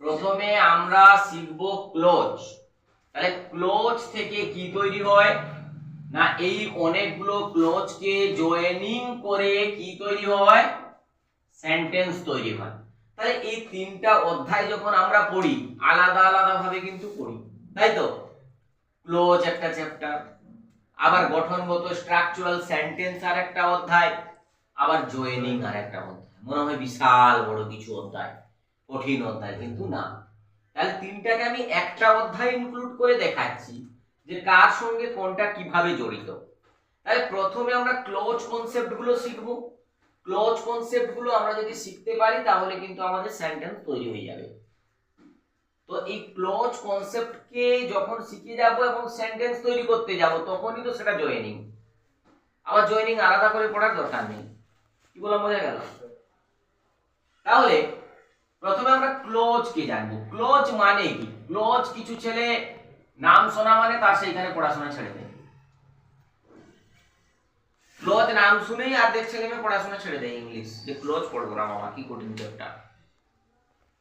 প্রথমে আমরা শিখব ক্লোজ। তাহলে ক্লোজ থেকে কি তৈরি হয় না, এই অনেকগুলো ক্লোজকে জয়েনিং করে কি তৈরি হয়, সেন্টেন্স তৈরি হয়। তাহলে এই তিনটা অধ্যায় যখন আমরা পড়ি আলাদা আলাদা ভাবে কিন্তু পড়ি, তাই তো। ক্লোজ একটা চ্যাপ্টার, আবার গঠনগত স্ট্রাকচারাল সেন্টেন্স আর একটা অধ্যায়, আবার জয়েনিং আর একটা অধ্যায়। মনে হয় বিশাল বড় কিছু অধ্যায়, কঠিন অধ্যায়, কিন্তু না। তাহলে তিনটাকে আমি একটা অধ্যায় ইনক্লুড করে দেখাচ্ছি যে কার সঙ্গে কোনটা কিভাবে জড়িত। তাহলে প্রথমে আমরা ক্লোজ কনসেপ্ট গুলো শিখবো। ক্লোজ কনসেপ্ট গুলো আমরা যদি শিখতে পারি তাহলে কিন্তু আমাদের সেন্টেন্স তৈরি হয়ে যাবে। তো এই ক্লোজ কনসেপ্টকে যখন শিখে যাব এবং সেন্টেন্স তৈরি করতে যাব তখনই তো সেটা জয়েনিং। আবার জয়েনিং আলাদা করে পড়ার দরকার নেই। কি বললাম, বোঝা গেল? তাহলে প্রথমে আমরা ক্লোজ কে জানবো। ক্লোজ মানে কি? ক্লোজ কিছু ছেলে নাম শোনা মানে তার সেইখানে পড়াশোনা ছেড়ে দেয়। ক্লোজ নাম শুনেই অর্ধেক ছেলে মেয়ে পড়াশোনা ছেড়ে দেয় ইংলিশ, যে ক্লোজ পড়বো না মামা, কি কঠিন চ্যাপ্টার।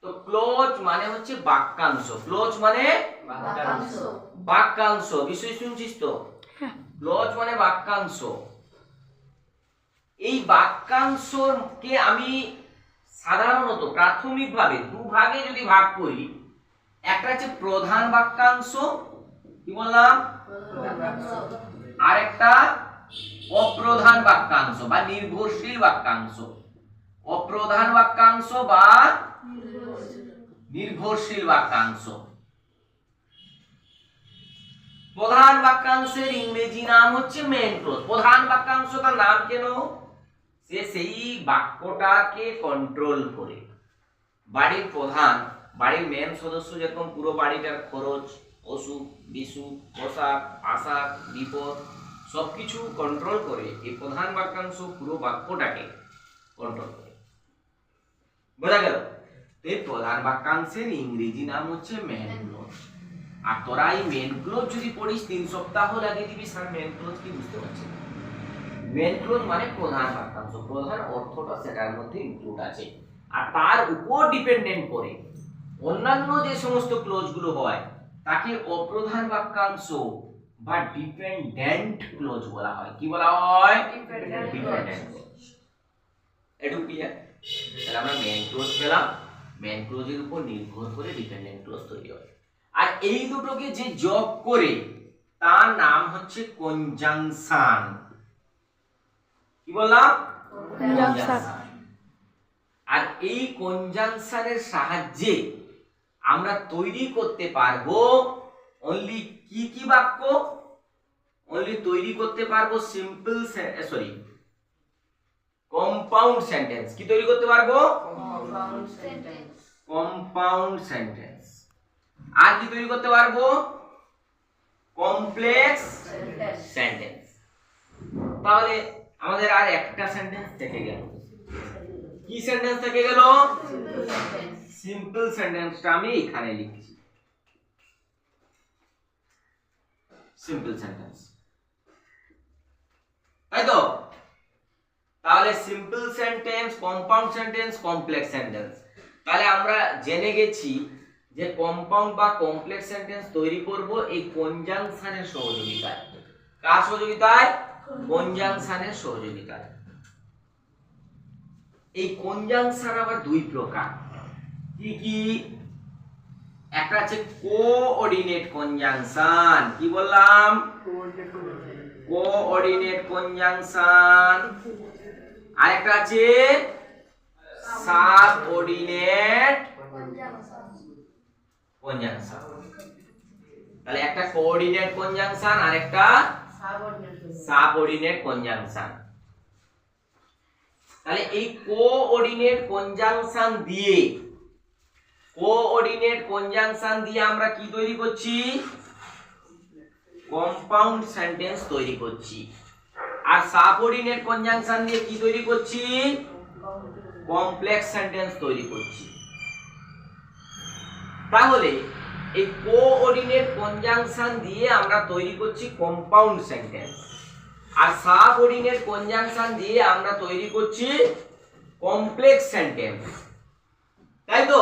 তো ক্লোজ মানে হচ্ছে বাক্যাংশ। ক্লোজ মানে বাক্যাংশ। বিষয় শুনছিস তো? ক্লোজ মানে বাক্যাংশ। এই বাক্যাংশকে আমি সাধারণত প্রাথমিকভাবে দুভাগে যদি ভাগ করি, একটা হচ্ছে প্রধান বাক্যাংশ, কি বললাম, আর একটা অপ্রধান বাক্যাংশ বা নির্ভরশীল বাক্যাংশ। অপ্রধান বাক্যাংশ বা নির্ভরশীল বাক্যাংশ। প্রধান বাক্যাংশের ইংরেজি নাম হচ্ছে মেইন ক্লোজ। প্রধান বাক্যাংশটার নাম কেন? সে সেই বাক্যটাকে কন্ট্রোল করে। বাড়ির প্রধান, বাড়ির মেন সদস্য যেরকম পুরো বাড়িটার খরচ, অসুখ বিসুখ, পোশাক আশাক বিপদ সবকিছু কন্ট্রোল করে, এই প্রধান বাক্যাংশ পুরো বাক্যটাকে কন্ট্রোল করে। বোঝা গেল? এই প্রধান বাক্যাংশের ইংরেজি নাম হচ্ছে মেন ক্লোজ। আর তোরা এই মেন ক্লোজ যদি পড়িস 3 সপ্তাহ লাগিয়ে দিবি স্যার মেন ক্লোজ কি বুঝতে পারছিস? মেন ক্লোজ মানে প্রধান বাক্যাংশ, প্রধান অর্থটা সেটার মধ্যে ইনক্লুড আছে, আর তার উপর ডিপেন্ডেন্ট করে অন্যান্য যে সমস্ত ক্লোজ গুলো হয় তাকে অপ্রধান বাক্যাংশ বা ডিপেন্ডেন্ট ক্লোজ বলা হয়। কি বলা হয়? Dependent close. এটুকু ক্লিয়ার? তাহলে আমরা মেন ক্লোজ পেলাম, মেন ক্লোজের উপর নির্ভর করে ডিপেন্ডেন্ট ক্লোজ তৈরি হয়। আর এই দুটোকে যে যোগ করে তার নাম হচ্ছে কনজাংশন। কি বললাম? কনজাংশন। আর এই কনজাংশনের সাহায্যে আমরা তৈরি করতে পারবো অনলি কি কি বাক্য? অনলি তৈরি করতে পারবো সিম্পল কম্পাউন্ড সেন্টেন্স। কি তৈরি করতে পারবো? Compound sentence. আর কি তৈরি করতে পারবো? Complex sentence. তাহলে আমাদের আর একটা সেন্টেন্স থেকে গেল। কি সেন্টেন্স থেকে গেল? সিম্পল সেন্টেন্সটা আমি এখানে লিখছি। সিম্পল সেন্টেন্স, তাই তো? তাহলে simple sentence, compound sentence, complex sentence. তাহলে আমরা জেনে গেছি যে কম্পাউন্ড বা কমপ্লেক্স সেন্টেন্স তৈরি করব এই কনজাংশনের সহযোগিতায়। কার সহযোগিতায়? কনজাংশনের সহযোগিতায়। এই কনজাংশন আবার দুই প্রকার। কি কি? একটা আছে কোঅর্ডিনেট কনজাংশন। কি বললাম? Coordinate conjunction. আর একটা আছে সাবঅর্ডিনেট কনজাংশন। তাহলে একটা কোঅর্ডিনেট কনজাংশন আর একটা সাবঅর্ডিনেট কনজাংশন। তাহলে এই কোঅর্ডিনেট কনজাংশন দিয়ে আমরা কি তৈরি করছি? কম্পাউন্ড সেন্টেন্স তৈরি করছি। আর সাবঅর্ডিনেট কনজাংশন দিয়ে কি তৈরি করছি? কমপ্লেক্স সেন্টেন্স তৈরি করছি। তাহলে এই কোঅর্ডিনেট কনজাংশন দিয়ে আমরা তৈরি করছি কম্পাউন্ড সেন্টেন্স, আর সাবঅর্ডিনেট কনজাংশন দিয়ে আমরা তৈরি করছি কমপ্লেক্স সেন্টেন্স, তাই তো?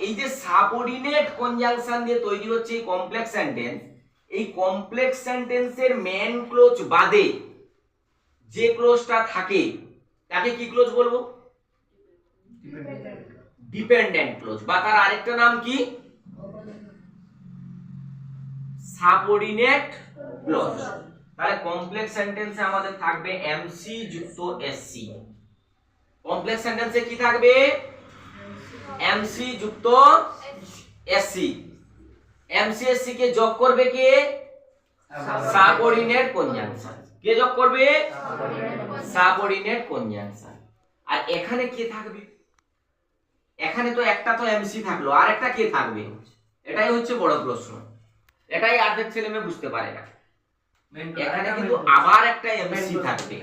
এই যে সাবঅর্ডিনেট কনজাংশন দিয়ে তৈরি হচ্ছে এই কমপ্লেক্স সেন্টেন্স, এই কমপ্লেক্স সেন্টেন্সের মেন ক্লোজ বাদে যে ক্লোজটা থাকে তাকে কি ক্লোজ বলবো? ডিপেন্ডেন্ট ক্লোজ, বা তার আরেকটা নাম কি? Subordinate clause. তাহলে কমপ্লেক্স সেন্টেন্সে আমাদের থাকবে এমসি যুক্ত এসসি। কমপ্লেক্স সেন্টেন্সে কি থাকবে? এমসি যুক্ত এসসি। এমসি এসসি কে যোগ করবে কে? Subordinate conjunction. কে যোগ করবে? Subordinate conjunction. আর এখানে কে থাকবে? এখানে তো একটা তো এমসি থাকলো, আর একটা কে থাকবে? এটাই হচ্ছে বড় প্রশ্ন, এটাই অর্ধেক ছেলে মেয়ে বুঝতে পারে না। এখানে কিন্তু আবার একটা এমসি থাকবে,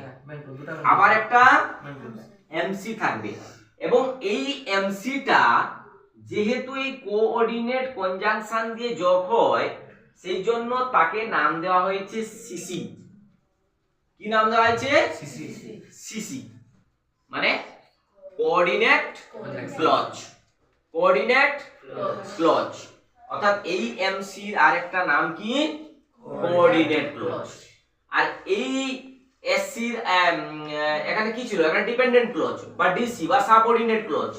আবার একটা এমসি থাকবে, এবং এই এমসিটা যেহেতু এই কোঅর্ডিনেট কনজাংশন দিয়ে যোগ হয়, সেই জন্য তাকে নাম দেওয়া হয়েছে সিসি। কি নাম দেওয়া হয়েছে? সিসি মানে কোঅর্ডিনেট ক্লজ। কোঅর্ডিনেট ক্লজ অর্থাৎ এই এমসির আরেকটা নাম কি? Coordinate clause. আর এই এসসির এখানে কি ছিল? এখানে ডিপেন্ডেন্ট ক্লজ বা ডিসি বা সাবঅর্ডিনেট ক্লজ।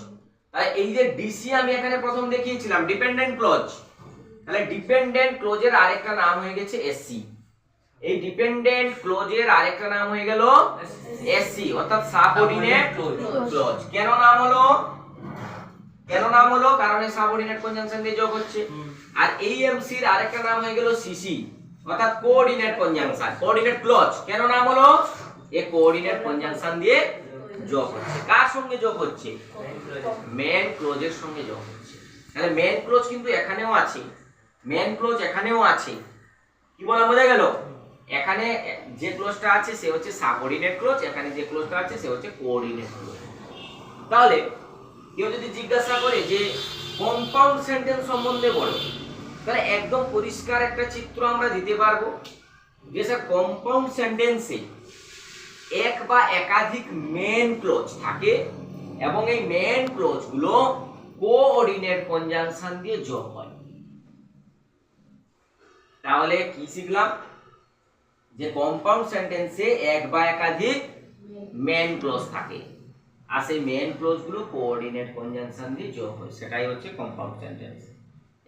তাই এই যে ডিসি আমি এখানে প্রথম দেখিয়েছিলাম ডিপেন্ডেন্ট ক্লজ, তাহলে ডিপেন্ডেন্ট ক্লজের আরেকটা নাম হয়ে গেছে এসসি। এই ডিপেন্ডেন্ট ক্লজের আরেকটা নাম হয়ে গেল এসসি অর্থাৎ সাবঅর্ডিনেট ক্লজ। কেন নাম হলো? কেন নাম হলো? কারণ এই সাবঅর্ডিনেট কনজাংশন দিয়ে যোগ হচ্ছে। আর এই এমসির আরেকটা নাম হয়ে গেল সিসি অর্থাৎ কোঅর্ডিনেট কনজাংশন, কোঅর্ডিনেট ক্লজ। কেন নাম হলো? এই কোঅর্ডিনেট কনজাংশন দিয়ে যোগ হচ্ছে। কার সঙ্গে যোগ হচ্ছে? মেন ক্লজের সঙ্গে যোগ হচ্ছে। তাহলে মেন ক্লজ কিন্তু এখানেও আছে, মেন ক্লজ এখানেও আছে। কি বলা বোঝা গেল? এখানে যে ক্লজটা আছে সে হচ্ছে সাবঅর্ডিনেট ক্লজ, এখানে যে ক্লজটা আছে সে হচ্ছে কোঅর্ডিনেট ক্লজ। তাহলে কেউ যদি জিজ্ঞাসা করে যে কম্পাউন্ড সেন্টেন্স সম্বন্ধে বলো, তাহলে একদম পরিষ্কার একটা চিত্র আমরা দিতে পারবো যে স্যার কম্পাউন্ড সেন্টেন্সে এক বা একাধিক মেন ক্লজ থাকে এবং এই মেন ক্লজগুলো কোঅর্ডিনেট কনজাংশন দিয়ে যোগ হয়। তাহলে কি শিখলাম? যে কম্পাউন্ড সেন্টেন্সে এক বা একাধিক মেন ক্লজ থাকে আর সেই মেন ক্লজগুলো কোঅর্ডিনেট কনজাংশন দিয়ে যোগ হয়, সেটাই হচ্ছে কম্পাউন্ড সেন্টেন্স।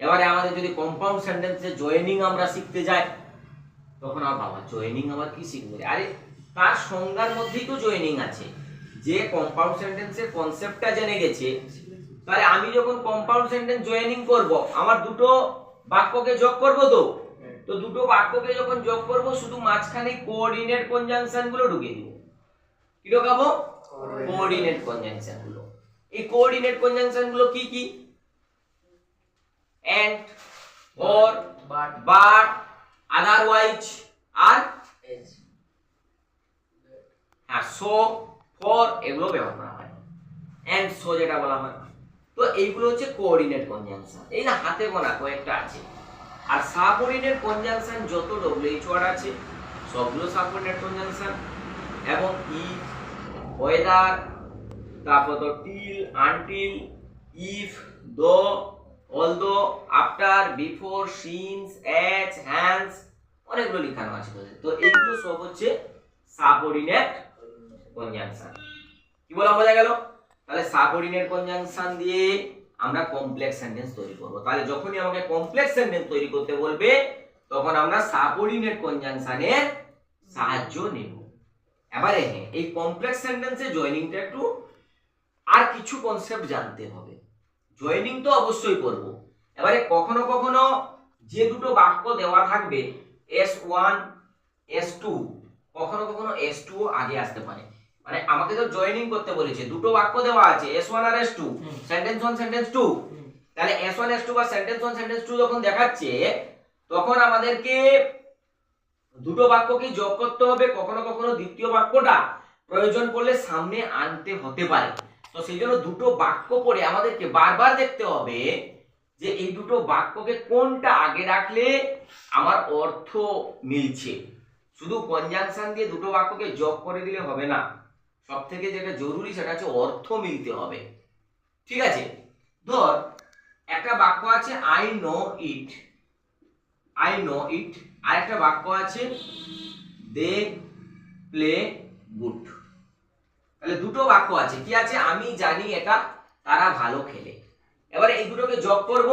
এবারে আমাদের যদি কম্পাউন্ড সেন্টেন্সে জয়েনিং আমরা শিখতে যাই, তখন আর বাবা জয়েনিং আবার কি শিখবো? আরে তার সংজ্ঞার মধ্যেই তো জয়েনিং আছে। যে কম্পাউন্ড সেন্টেন্সের কনসেপ্টটা জেনে গেছে, তাহলে আমি যখন কম্পাউন্ড সেন্টেন্স জয়েনিং করব, আমার দুটো বাক্যকে যোগ করব, তো দুটো বাক্যকে যখন যোগ করব শুধু মাঝখানে কোঅর্ডিনেট কনজাংশন গুলো ঢুকিয়ে দিব। কি ঢোকাবো? কোঅর্ডিনেট কনজাংশন গুলো। এই কোঅর্ডিনেট কনজাংশন গুলো কি কি? and, or, but, otherwise, R so, for এগুলো ব্যবহার করা হয়। and so যেটা বলা হয়, তো এইগুলো হচ্ছে কোঅর্ডিনেট কনজাংশন। এই না হাতে গোনা কয়েকটা আছে। আর সাবঅর্ডিনেট কনজাংশন যত ডব্লিউএইচ ওয়ার্ড আছে সবগুলো সাবঅর্ডিনেট কনজাংশন। এবং if, whether, তারপর তো till, until, if, though, although, after, before, since, as, hence অনেকগুলো লেখানো আছে। তো এইগুলো সব হচ্ছে সাবঅর্ডিনেট কনজাংশন। কি বলা বোঝা গেল? তাহলে সাবঅর্ডিনেট কনজাংশন দিয়ে আমরা কমপ্লেক্স সেন্টেন্স তৈরি করব। তাহলে যখনই আমাকে কমপ্লেক্স সেন্টেন্স তৈরি করতে বলবে, তখন আমরা সাবঅর্ডিনেট কনজাংশনের সাহায্য নেব। এবারে এই কমপ্লেক্স সেন্টেন্সে জয়েনিংটা একটু আর কিছু কনসেপ্ট জানতে হবে। জয়েনিং তো অবশ্যই করব। এবারে কখনো কখনো যে দুটো বাক্য দেওয়া থাকবে S1 S2, কখনো কখনো S2 আগে আসতে পারে। মানে আমাকে তো জয়েনিং করতে বলেছে, দুটো বাক্য দেওয়া আছে S1 আর S2, সেন্টেন্স 1 সেন্টেন্স 2। তাহলে S1 S2 বা সেন্টেন্স 1 সেন্টেন্স 2 যখন দেখাচ্ছে, তখন আমাদেরকে দুটো বাক্যকে যোগ করতে হবে। কখনো কখনো দ্বিতীয় বাক্যটা প্রয়োজন পড়লে সামনে আনতে হতে পারে। তো সেই জন্য দুটো বাক্য পড়ে আমাদেরকে বারবার দেখতে হবে যে এই দুটো বাক্যকে কোনটা আগে রাখলে আমার অর্থ মিলছে। শুধু কনজাংশন দিয়ে দুটো বাক্যকে যোগ করে দিলে হবে না, সব থেকে যেটা জরুরি সেটা হচ্ছে অর্থ মিলতে হবে। ঠিক আছে? ধর একটা বাক্য আছে I know it, I know it, আর একটা বাক্য আছে দে প্লে গুড। তাহলে দুটো বাক্য আছে, কি আছে, আমি জানি এটা, তারা ভালো খেলে। এবারে এই দুটোকে যোগ করব,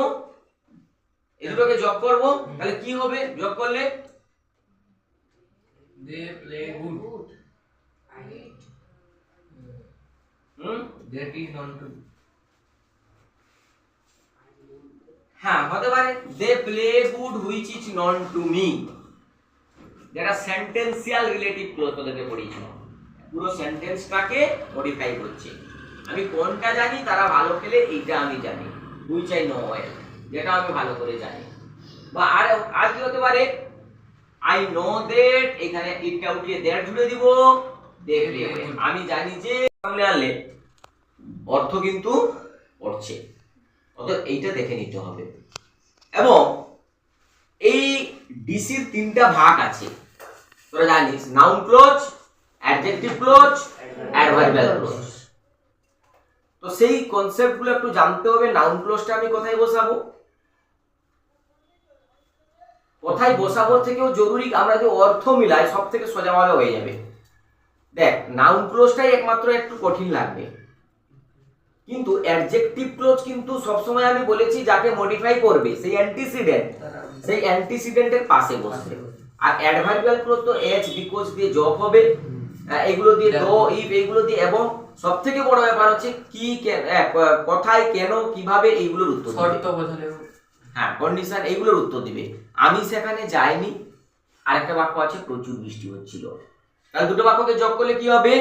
এই দুটোকে যোগ করব, তাহলে কি হবে যোগ করলে? They play good, that is none to. হ্যাঁ হতে পারে, they play good which is none to me, যেটা সেন্টেন্সিয়াল রিলেটিভ ক্লজ তোদেরকে পড়িয়েছিলাম। পুরো সেন্টেন্সটাকে মডিফাই করছে, আমি কোনটা জানি তারা ভালো খেলে, এইটা আমি জানি, হুইচ আই নো ওয়েল, যেটা আমি ভালো করে জানি। বা আর কি হতে পারে, আই নো দ্যাট, এখানে ইটটা উঠিয়ে দ্যাট জুড়ে দিব, দেখলে আমি জানি যে, সামনে আনলে অর্থ কিন্তু পড়ছে, অতএব এইটা দেখে নিতে হবে। এবং এই ডিসির তিনটা ভাগ আছে, তোরা জানিস, noun clause, adjective clause, adverbial clause. তো সেই কনসেপ্টগুলো একটু জানতে হবে। নাউন ক্লজটা আমি কোথায় বসাবো, কোথায় বসাবো থেকেও জরুরি, আমরা যদি অর্থ মিলাই সব থেকে সোজাভাবে হয়ে যাবে। দেখ, নাউন ক্লজটাই একমাত্র একটু কঠিন লাগবে, কিন্তু অ্যাডজেক্টিভ ক্লজ কিন্তু সবসময় আমি বলেছি যাকে মডিফাই করবে সেই অ্যান্টিসিডেন্ট, সেই অ্যান্টিসিডেন্টের পাশে বসবে। আর অ্যাডভার্বিয়াল ক্লজ তো এজ, বিকজ দিয়ে যোগ হবে, এগুলো দিয়ে দো, ইফ, এগুলো দিয়ে, এবং সবথেকে বড় ব্যাপার হচ্ছে কি, কোথায়, কেন, কিভাবে, এইগুলোর উত্তর দিবে। শর্ত বোঝালে, হ্যাঁ, কন্ডিশন, এইগুলোর উত্তর দিবে। আমি সেখানে যাইনি, আর একটা বাক্য আছে প্রচুর বৃষ্টি হচ্ছিল। তাহলে দুটো বাক্যকে যোগ করলে কি হবে,